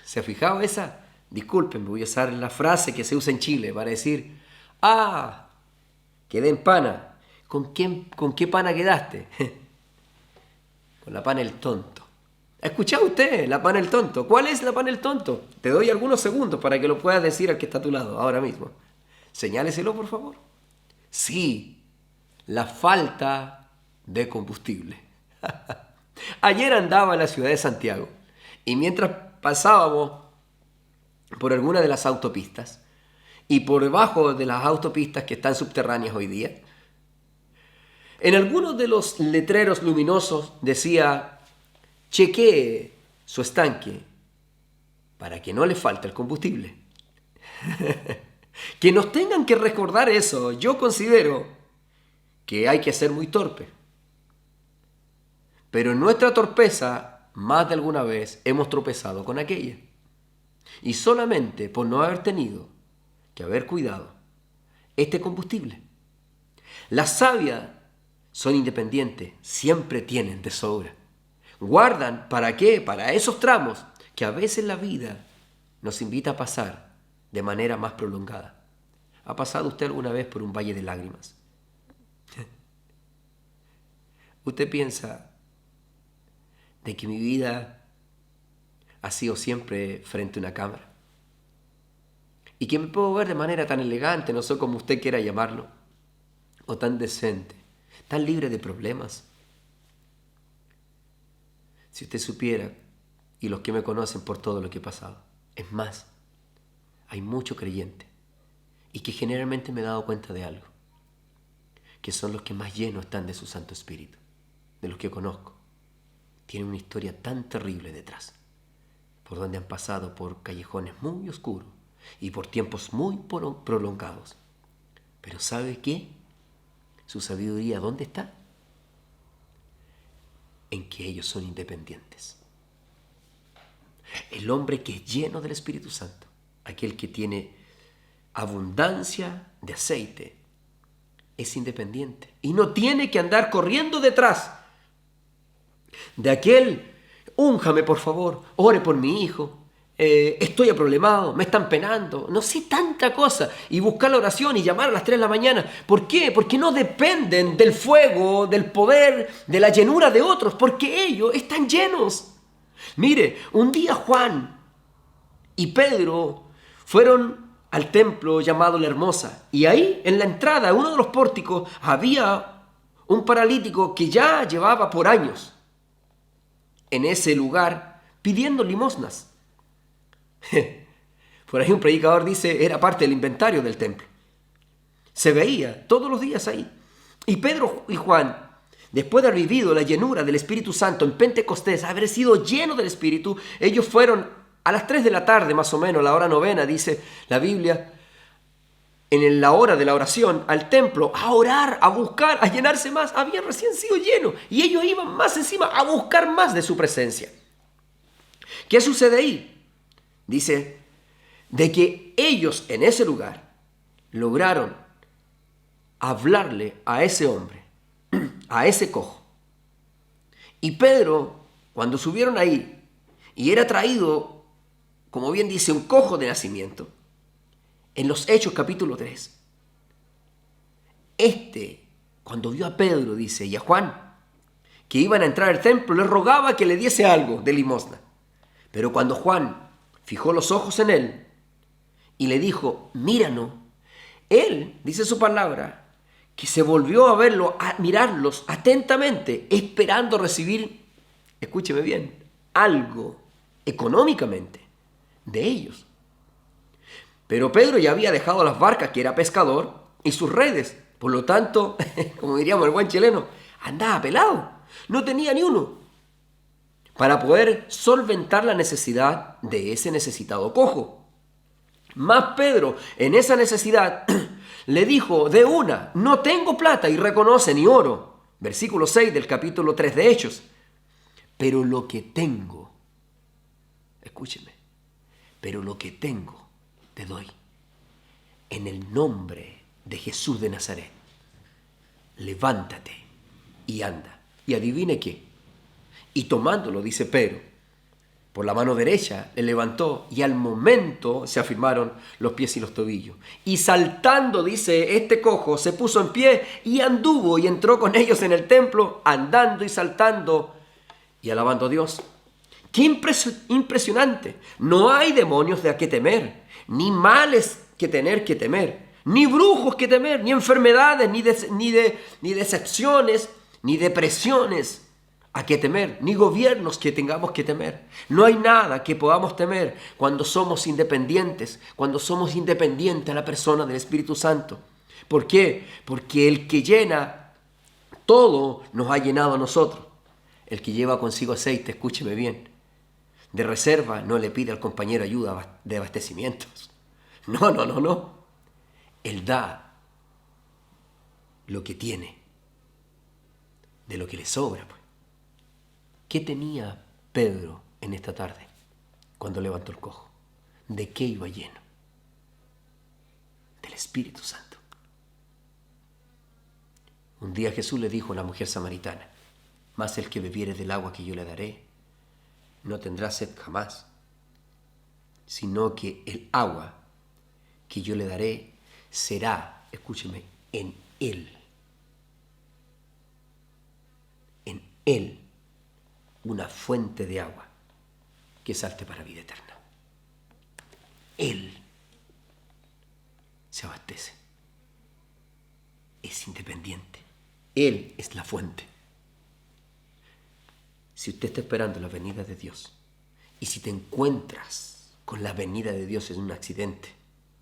¿Se ha fijado esa? Disculpen, voy a usar la frase que se usa en Chile para decir: ah, quedé en pana. ¿Con qué pana quedaste? Con la pana del tonto. ¿Ha escuchado usted la pana del tonto? ¿Cuál es la pana del tonto? Te doy algunos segundos para que lo puedas decir al que está a tu lado ahora mismo. Señáleselo, por favor. Sí, la falta de combustible. Ayer andaba en la ciudad de Santiago y mientras pasábamos por alguna de las autopistas y por debajo de las autopistas que están subterráneas hoy día, en algunos de los letreros luminosos decía: chequee su estanque para que no le falte el combustible. Que nos tengan que recordar eso, yo considero que hay que ser muy torpe. Pero en nuestra torpeza, más de alguna vez hemos tropezado con aquella. Y solamente por no haber tenido que haber cuidado este combustible. Las sabias son independientes, siempre tienen de sobra. Guardan, ¿para qué? Para esos tramos que a veces la vida nos invita a pasar de manera más prolongada. ¿Ha pasado usted alguna vez por un valle de lágrimas? ¿Usted piensa de que mi vida ha sido siempre frente a una cámara? Y que me puedo ver de manera tan elegante, no sé cómo usted quiera llamarlo, o tan decente, tan libre de problemas. Si usted supiera, y los que me conocen por todo lo que he pasado, es más, hay mucho creyente, y que generalmente me he dado cuenta de algo, que son los que más llenos están de su Santo Espíritu, de los que conozco. Tienen una historia tan terrible detrás, por donde han pasado por callejones muy oscuros y por tiempos muy prolongados, Pero ¿sabe qué? Su sabiduría, ¿dónde está? En que ellos son independientes. El hombre que es lleno del Espíritu Santo, aquel que tiene abundancia de aceite, es independiente y no tiene que andar corriendo detrás de aquel: únjame por favor, ore por mi hijo, estoy aproblemado, me están penando, no sé, tanta cosa, y buscar la oración y llamar a las 3 de la mañana. ¿Por qué? Porque no dependen del fuego, del poder, de la llenura de otros, porque ellos están llenos. Mire, un día Juan y Pedro fueron al templo llamado La Hermosa, y ahí en la entrada, uno de los pórticos, había un paralítico que ya llevaba por años en ese lugar pidiendo limosnas. Por ahí un predicador dice, era parte del inventario del templo. Se veía todos los días ahí. Y Pedro y Juan, después de haber vivido la llenura del Espíritu Santo en Pentecostés, haber sido llenos del Espíritu, ellos fueron a las 3 de la tarde, más o menos, la hora novena, dice la Biblia, en la hora de la oración, al templo, a orar, a buscar, a llenarse más. Habían recién sido llenos y ellos iban más encima a buscar más de su presencia. ¿Qué sucede ahí? Dice, de que ellos en ese lugar lograron hablarle a ese hombre, a ese cojo. Y Pedro, cuando subieron ahí y era traído, como bien dice, un cojo de nacimiento, en los Hechos capítulo 3, cuando vio a Pedro, dice, y a Juan, que iban a entrar al templo, le rogaba que le diese algo de limosna. Pero cuando Juan fijó los ojos en él y le dijo, míranos, él, dice su palabra, que se volvió a verlo, a mirarlos atentamente, esperando recibir, escúcheme bien, algo económicamente de ellos. Pero Pedro ya había dejado las barcas, que era pescador, y sus redes. Por lo tanto, como diríamos el buen chileno, andaba pelado. No tenía ni uno para poder solventar la necesidad de ese necesitado cojo. Más Pedro, en esa necesidad, le dijo de una, no tengo plata, y reconoce ni oro. Versículo 6 del capítulo 3 de Hechos. Pero lo que tengo, escúcheme, pero lo que tengo te doy. En el nombre de Jesús de Nazaret, levántate y anda. Y adivine qué. Y tomándolo, dice Pedro, por la mano derecha le levantó, y al momento se afirmaron los pies y los tobillos. Y saltando, dice, este cojo se puso en pie y anduvo y entró con ellos en el templo, andando y saltando y alabando a Dios. ¡Qué impresionante! No hay demonios de a qué temer, ni males que tener que temer, ni brujos que temer, ni enfermedades, ni decepciones, ni depresiones a qué temer, ni gobiernos que tengamos que temer. No hay nada que podamos temer cuando somos independientes, a la persona del Espíritu Santo. ¿Por qué? Porque el que llena todo nos ha llenado a nosotros. El que lleva consigo aceite, escúcheme bien, de reserva, no le pide al compañero ayuda de abastecimientos. No. Él da lo que tiene, de lo que le sobra. ¿Qué tenía Pedro en esta tarde cuando levantó el cojo? ¿De qué iba lleno? Del Espíritu Santo. Un día Jesús le dijo a la mujer samaritana, mas el que bebiere del agua que yo le daré, no tendrá sed jamás, sino que el agua que yo le daré será, escúcheme, en él una fuente de agua que salte para vida eterna. Él se abastece, es independiente, Él es la fuente. Si usted está esperando la venida de Dios, y si te encuentras con la venida de Dios en un accidente,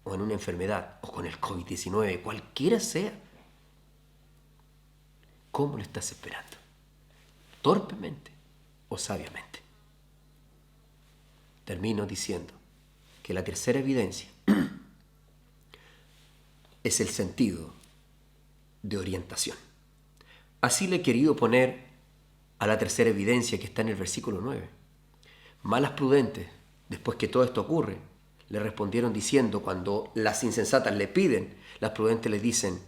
o en una enfermedad, o con el COVID-19, cualquiera sea, ¿cómo lo estás esperando? ¿Torpemente o sabiamente? Termino diciendo que la tercera evidencia es el sentido de orientación. Así le he querido poner a la tercera evidencia que está en el versículo 9. Malas prudentes, después que todo esto ocurre, le respondieron diciendo, cuando las insensatas le piden, las prudentes les dicen,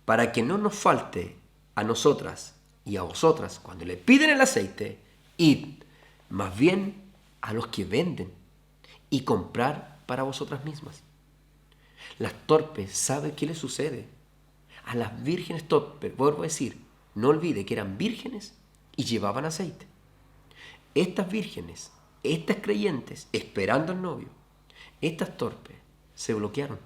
para que no nos falte a nosotras y a vosotras, cuando le piden el aceite, id más bien a los que venden y comprar para vosotras mismas. Las torpes, ¿sabe qué les sucede? A las vírgenes torpes, vuelvo a decir, no olvide que eran vírgenes y llevaban aceite. Estas vírgenes, estas creyentes, esperando al novio, estas torpes, se bloquearon.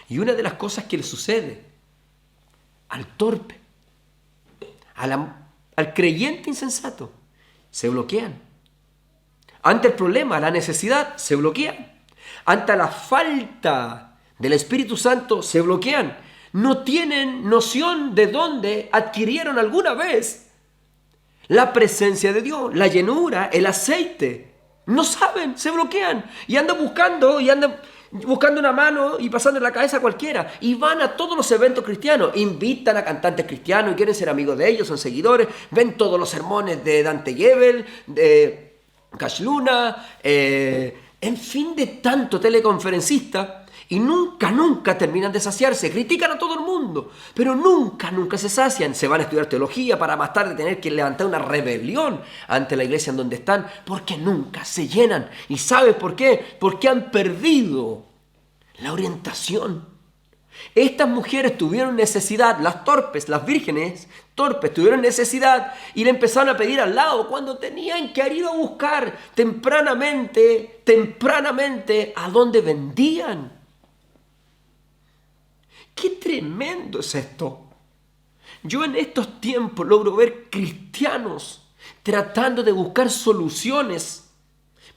Y una de las cosas que le sucede al torpe, al creyente insensato, se bloquean. Ante el problema, la necesidad, se bloquean. Ante la falta del Espíritu Santo, se bloquean. No tienen noción de dónde adquirieron alguna vez la presencia de Dios, la llenura, el aceite. No saben, se bloquean y andan buscando una mano y pasando en la cabeza a cualquiera. Y van a todos los eventos cristianos, invitan a cantantes cristianos y quieren ser amigos de ellos, son seguidores, ven todos los sermones de Dante Gebel, de Cash Luna, en fin, de tanto teleconferencista. Y nunca terminan de saciarse. Critican a todo el mundo, pero nunca se sacian. Se van a estudiar teología para más tarde tener que levantar una rebelión ante la iglesia en donde están, porque nunca se llenan. ¿Y sabes por qué? Porque han perdido la orientación. Estas mujeres tuvieron necesidad, las torpes, las vírgenes torpes tuvieron necesidad y le empezaron a pedir al lado cuando tenían que haber ido a buscar tempranamente a donde vendían. ¡Qué tremendo es esto! Yo en estos tiempos logro ver cristianos tratando de buscar soluciones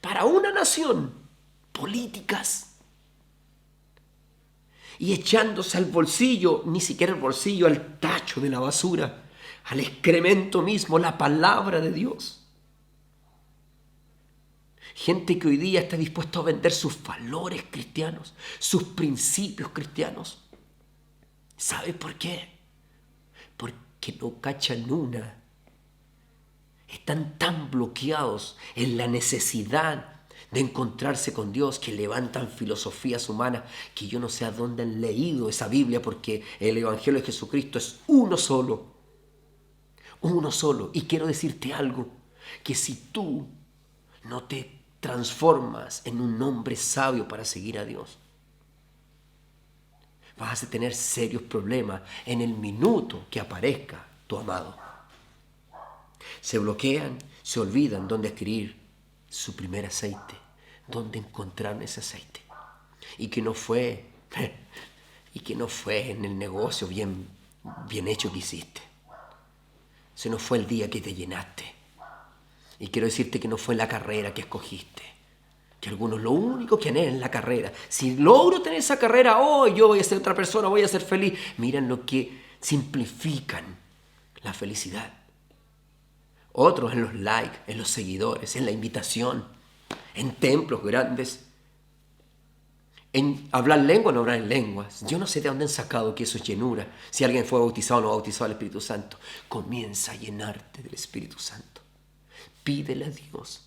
para una nación, políticas, y echándose al bolsillo, ni siquiera el bolsillo, al tacho de la basura, al excremento mismo, la palabra de Dios. Gente que hoy día está dispuesta a vender sus valores cristianos, sus principios cristianos. ¿Sabe por qué? Porque no cachan una. Están tan bloqueados en la necesidad de encontrarse con Dios que levantan filosofías humanas que yo no sé a dónde han leído esa Biblia, porque el Evangelio de Jesucristo es uno solo. Uno solo. Y quiero decirte algo, que si tú no te transformas en un hombre sabio para seguir a Dios, vas a tener serios problemas en el minuto que aparezca tu amado. Se bloquean, se olvidan dónde adquirir su primer aceite, dónde encontrar ese aceite. Y que no fue en el negocio bien hecho que hiciste. Ese no fue el día que te llenaste. Y quiero decirte que no fue la carrera que escogiste. Que algunos lo único que anhelan es la carrera. Si logro tener esa carrera, yo voy a ser otra persona, voy a ser feliz. Miren lo que simplifican la felicidad. Otros en los likes, en los seguidores, en la invitación, en templos grandes, en hablar lengua o no hablar en lenguas. Yo no sé de dónde han sacado que eso es llenura. Si alguien fue bautizado o no bautizado al Espíritu Santo, comienza a llenarte del Espíritu Santo. Pídele a Dios: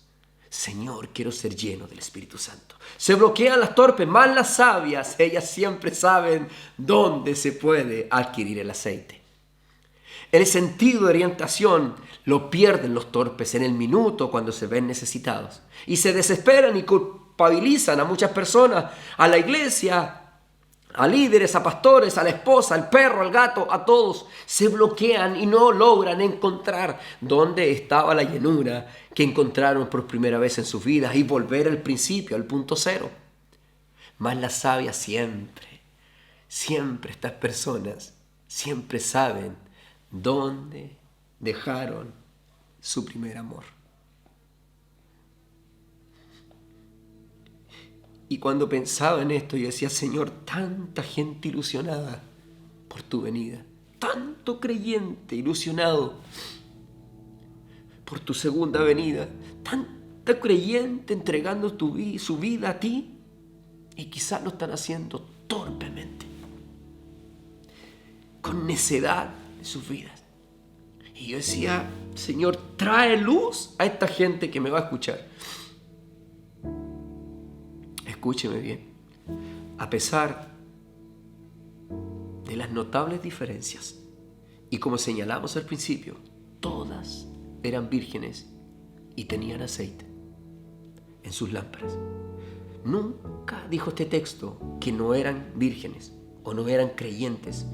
Señor, quiero ser lleno del Espíritu Santo. Se bloquean las torpes, más las sabias. Ellas siempre saben dónde se puede adquirir el aceite. El sentido de orientación lo pierden los torpes en el minuto cuando se ven necesitados. Y se desesperan y culpabilizan a muchas personas, a la iglesia, a líderes, a pastores, a la esposa, al perro, al gato, a todos. Se bloquean y no logran encontrar dónde estaba la llenura que encontraron por primera vez en sus vidas y volver al principio, al punto cero. Mas las sabias siempre estas personas, siempre saben dónde dejaron su primer amor. Y cuando pensaba en esto, yo decía: Señor, tanta gente ilusionada por tu venida, tanto creyente ilusionado por tu segunda venida, tanta creyente entregando su vida a ti, y quizás lo están haciendo necedad de sus vidas. Y yo decía, Señor, trae luz a esta gente que me va a escuchar. Escúcheme bien. A pesar de las notables diferencias, y como señalamos al principio, todas eran vírgenes y tenían aceite en sus lámparas. Nunca dijo este texto que no eran vírgenes o no eran creyentes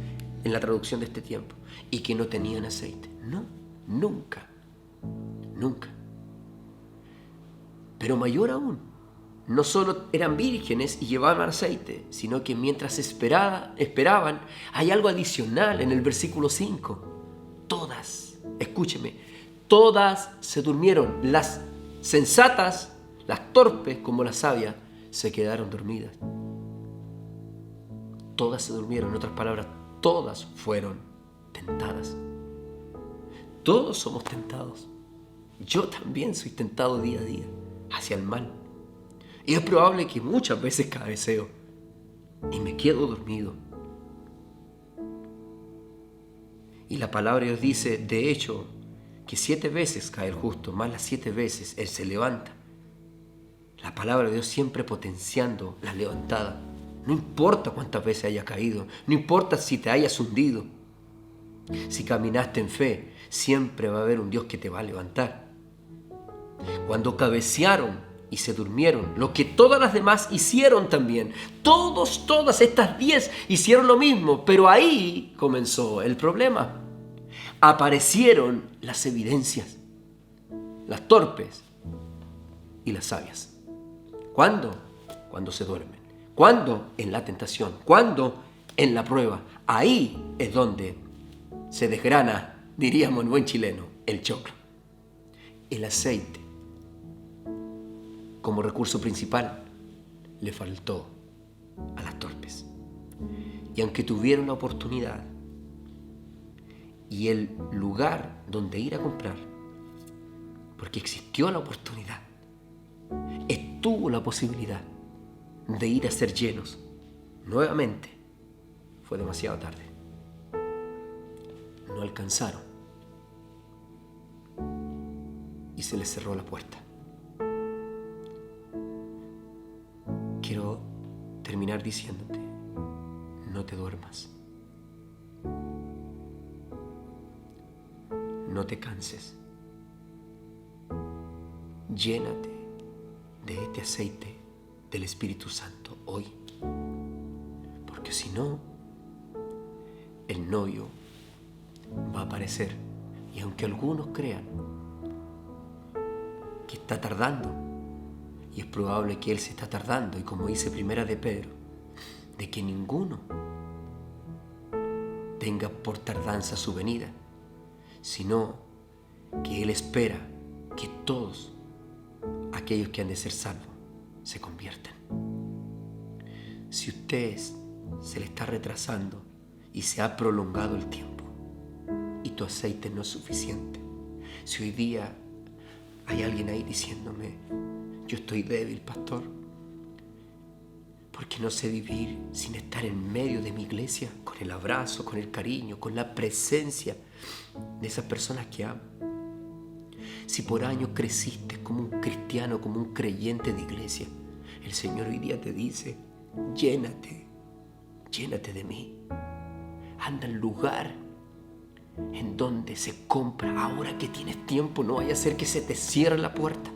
en la traducción de este tiempo y que no tenían aceite. No, nunca, nunca. Pero mayor aún, no solo eran vírgenes y llevaban aceite, sino que mientras esperaban, hay algo adicional en el versículo 5. Todas, escúcheme, todas se durmieron. Las sensatas, las torpes como las sabias, se quedaron dormidas. Todas se durmieron, en otras palabras, todas fueron tentadas. Todos somos tentados. Yo también soy tentado día a día hacia el mal. Y es probable que muchas veces cabeceo y me quedo dormido. Y la palabra de Dios dice, de hecho, que 7 veces cae el justo, más las 7 veces Él se levanta. La palabra de Dios siempre potenciando la levantada. No importa cuántas veces haya caído, no importa si te hayas hundido. Si caminaste en fe, siempre va a haber un Dios que te va a levantar. Cuando cabecearon y se durmieron, lo que todas las demás hicieron también. Todas estas 10 hicieron lo mismo, pero ahí comenzó el problema. Aparecieron las evidencias, las torpes y las sabias. ¿Cuándo? Cuando se duermen. ¿Cuándo? En la tentación. ¿Cuándo? En la prueba. Ahí es donde se desgrana, diríamos en buen chileno, el choclo. El aceite, como recurso principal, le faltó a las torpes. Y aunque tuvieron la oportunidad y el lugar donde ir a comprar, porque existió la oportunidad, estuvo la posibilidad de ir a ser llenos, nuevamente fue demasiado tarde. No alcanzaron y se les cerró la puerta. Quiero terminar diciéndote, no te duermas, no te canses, llénate de este aceite del Espíritu Santo hoy, porque si no, el novio va a aparecer, y aunque algunos crean que está tardando, y es probable que Él se está tardando, y como dice Primera de Pedro, de que ninguno tenga por tardanza su venida, sino que Él espera que todos aquellos que han de ser salvos se conviertan. Si usted se le está retrasando y se ha prolongado el tiempo y tu aceite no es suficiente, si hoy día hay alguien ahí diciéndome, yo estoy débil, pastor, porque no sé vivir sin estar en medio de mi iglesia, con el abrazo, con el cariño, con la presencia de esas personas que amo. Si por años creciste como un cristiano, como un creyente de iglesia, el Señor hoy día te dice, llénate de mí. Anda al lugar en donde se compra. Ahora que tienes tiempo, no vaya a ser que se te cierre la puerta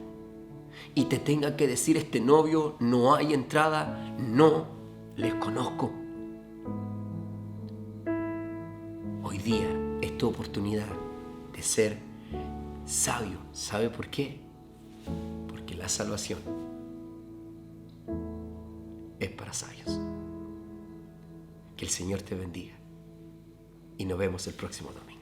y te tenga que decir este novio, no hay entrada, no les conozco. Hoy día es tu oportunidad de ser sabio. ¿Sabe por qué? Porque la salvación es para sabios. Que el Señor te bendiga y nos vemos el próximo domingo.